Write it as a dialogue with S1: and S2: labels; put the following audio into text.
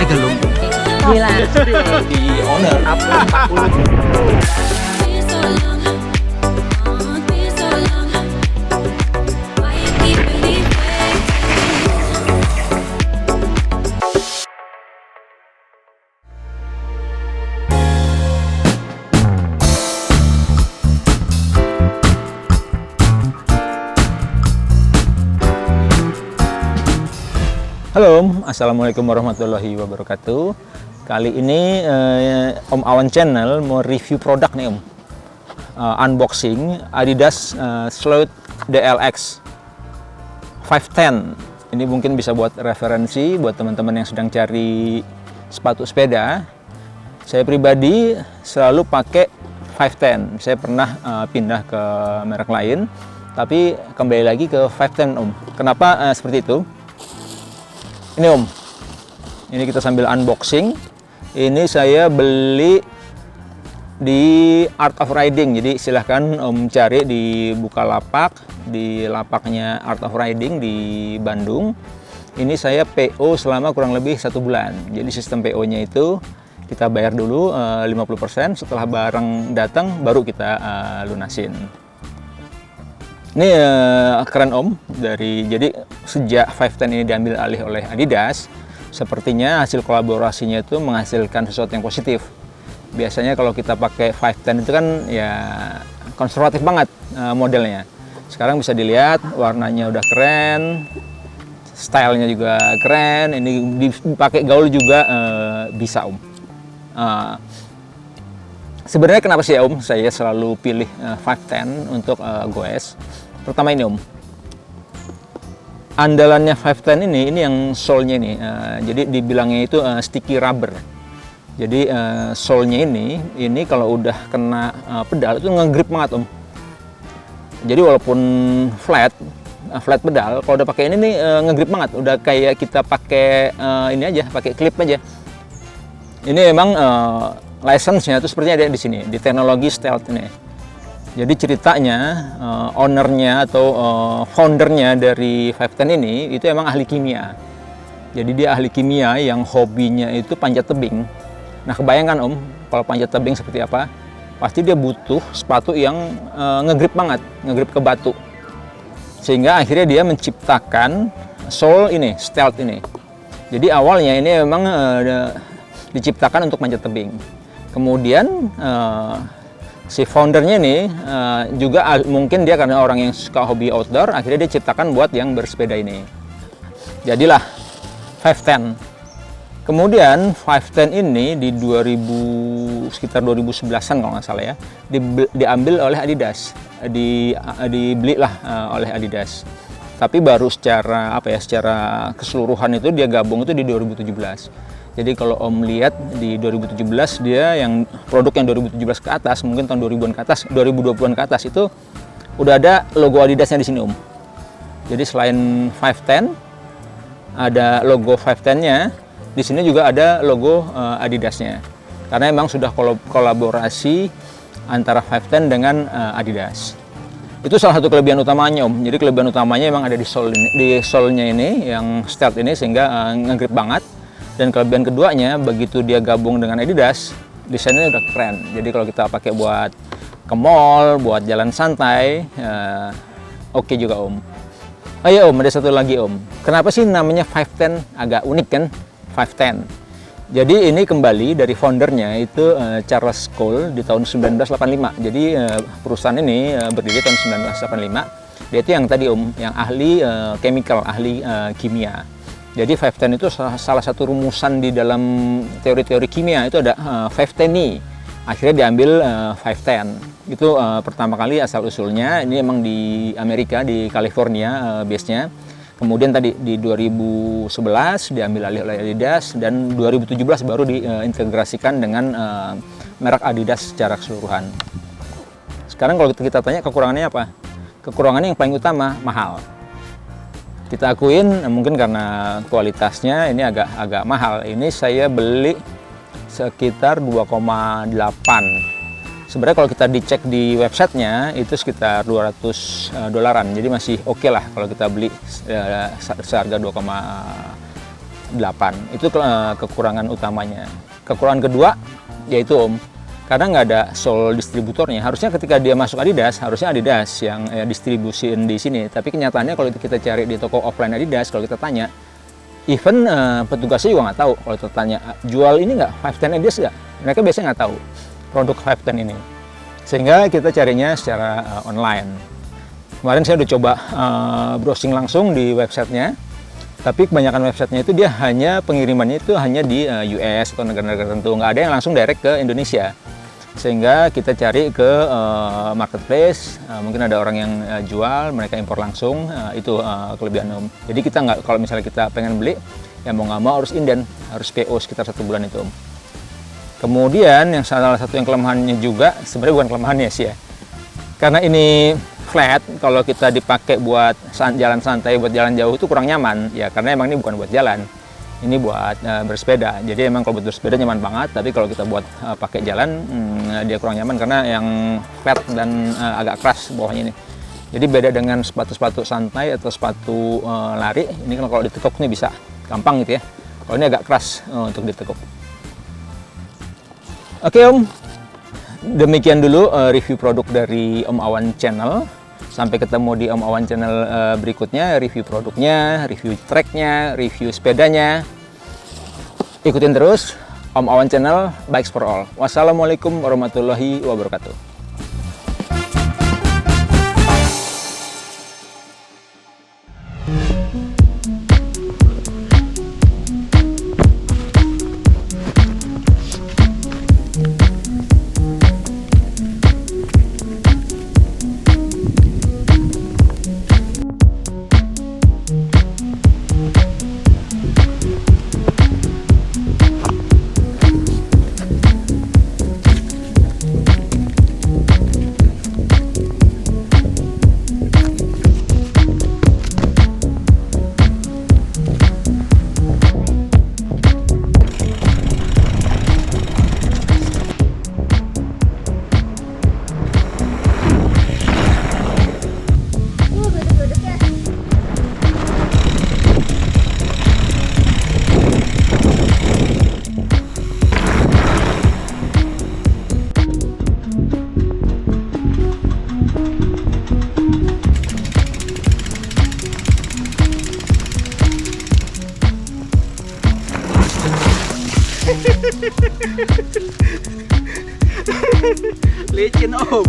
S1: Gelung.
S2: Gila.
S1: Di owner apa 40.
S3: Halo, assalamualaikum warahmatullahi wabarakatuh. Kali ini Om Awan Channel mau review produk nih Om. Unboxing Adidas Sleuth DLX 510. Ini mungkin bisa buat referensi buat teman-teman yang sedang cari sepatu sepeda. Saya pribadi selalu pakai 510. Saya pernah pindah ke merek lain, tapi kembali lagi ke 510 Om. Kenapa seperti itu? Ini Om, ini kita sambil unboxing. Ini saya beli di Art of Riding, jadi silahkan Om cari di Bukalapak, di lapaknya Art of Riding di Bandung. Ini saya PO selama kurang lebih 1 bulan. Jadi sistem PO-nya itu kita bayar dulu 50%, setelah barang datang baru kita lunasin. Ini keren Om, jadi sejak 510 ini diambil alih oleh Adidas, sepertinya hasil kolaborasinya itu menghasilkan sesuatu yang positif. Biasanya kalau kita pakai 510 itu kan ya konservatif banget modelnya. Sekarang bisa dilihat warnanya udah keren, stylenya juga keren, ini dipakai gaul juga bisa Om. Sebenarnya kenapa sih Om saya selalu pilih 510 untuk goes? Pertama ini Om, andalannya 510 ini yang sole-nya ini, jadi dibilangnya itu sticky rubber. Jadi sole-nya ini kalau udah kena pedal itu nge-grip banget Om. Jadi walaupun flat pedal, kalau udah pakai ini nih nge-grip banget, udah kayak kita pakai ini aja, pakai clip aja. Ini emang license-nya itu sepertinya ada di sini, di teknologi stealth ini. Jadi ceritanya ownernya atau foundernya dari 510 ini itu emang ahli kimia. Jadi dia ahli kimia yang hobinya itu panjat tebing. Nah kebayangkan Om, kalau panjat tebing seperti apa? Pasti dia butuh sepatu yang nge-grip banget, nge-grip ke batu. Sehingga akhirnya dia menciptakan sole ini, stealth ini. Jadi awalnya ini memang diciptakan untuk panjat tebing. Kemudian si foundernya ini juga mungkin dia karena orang yang suka hobi outdoor, akhirnya dia ciptakan buat yang bersepeda ini. Jadilah 510. Kemudian 510 ini di sekitar 2011-an kalau nggak salah ya, diambil oleh Adidas, dibelilah oleh Adidas. Tapi baru secara secara keseluruhan itu dia gabung itu di 2017. Jadi kalau Om lihat di 2017 dia yang produk yang 2017 ke atas, mungkin tahun 2000-an ke atas, 2020-an ke atas itu udah ada logo Adidasnya di sini Om. Jadi selain 510 ada logo 510-nya, di sini juga ada logo Adidasnya. Karena memang sudah kolaborasi antara 510 dengan Adidas. Itu salah satu kelebihan utamanya Om. Jadi kelebihan utamanya memang ada di sole-nya ini yang stealth ini sehingga nge-grip banget. Dan kelebihan keduanya, begitu dia gabung dengan Adidas, desainnya udah keren. Jadi kalau kita pakai buat ke mall, buat jalan santai, oke juga Om. Oh iya Om, ada satu lagi Om. Kenapa sih namanya 510? Agak unik kan, 510. Jadi ini kembali dari foundernya itu Charles Cole di tahun 1985. Jadi perusahaan ini berdiri tahun 1985. Dia itu yang tadi Om, yang ahli chemical, ahli kimia. Jadi 510 itu salah satu rumusan di dalam teori-teori kimia itu ada 510. Akhirnya diambil 510. Itu pertama kali asal usulnya ini emang di Amerika, di California base-nya. Kemudian tadi di 2011 diambil alih oleh Adidas dan 2017 baru diintegrasikan dengan merek Adidas secara keseluruhan. Sekarang kalau kita tanya kekurangannya apa? Kekurangannya yang paling utama mahal. Kita akuin mungkin karena kualitasnya ini agak mahal. Ini saya beli sekitar 2,8. Sebenarnya kalau kita dicek di websitenya itu sekitar $200. Jadi masih oke lah kalau kita beli seharga 2,8 8. Itu kekurangan utamanya. Kekurangan kedua yaitu Om, karena nggak ada sole distributornya. Harusnya ketika dia masuk Adidas, harusnya Adidas yang distribusin di sini. Tapi kenyataannya kalau kita cari di toko offline Adidas, kalau kita tanya, even petugasnya juga nggak tahu. Kalau kita tanya, jual ini nggak 510 Adidas nggak? Mereka biasanya nggak tahu produk 510 ini. Sehingga kita carinya secara online. Kemarin saya udah coba browsing langsung di websitenya. Tapi kebanyakan websitenya itu dia hanya pengirimannya itu hanya di US atau negara-negara tertentu, nggak ada yang langsung direct ke Indonesia. Sehingga kita cari ke marketplace, mungkin ada orang yang jual, mereka impor langsung, itu kelebihan Om. Jadi kita nggak, kalau misalnya kita pengen beli, ya mau nggak mau harus inden, harus PO sekitar 1 bulan itu Om. Kemudian yang salah satu yang kelemahannya juga, sebenarnya bukan kelemahannya sih ya, karena ini flat, kalau kita dipakai buat jalan santai, buat jalan jauh itu kurang nyaman ya, karena emang ini bukan buat jalan, ini buat bersepeda. Jadi emang kalau buat bersepeda nyaman banget, tapi kalau kita buat pakai jalan dia kurang nyaman karena yang flat dan agak keras bawahnya ini. Jadi beda dengan sepatu-sepatu santai atau sepatu lari, ini kan kalau ditekuk nih bisa gampang gitu ya. Kalau ini agak keras untuk ditekuk. Oke Om, demikian dulu review produk dari Om Awan Channel. Sampai ketemu di Om Awan Channel berikutnya, review produknya, review tracknya, review sepedanya. Ikutin terus Om Awan Channel, Bikes for All. Wassalamualaikum warahmatullahi wabarakatuh. Licin Om.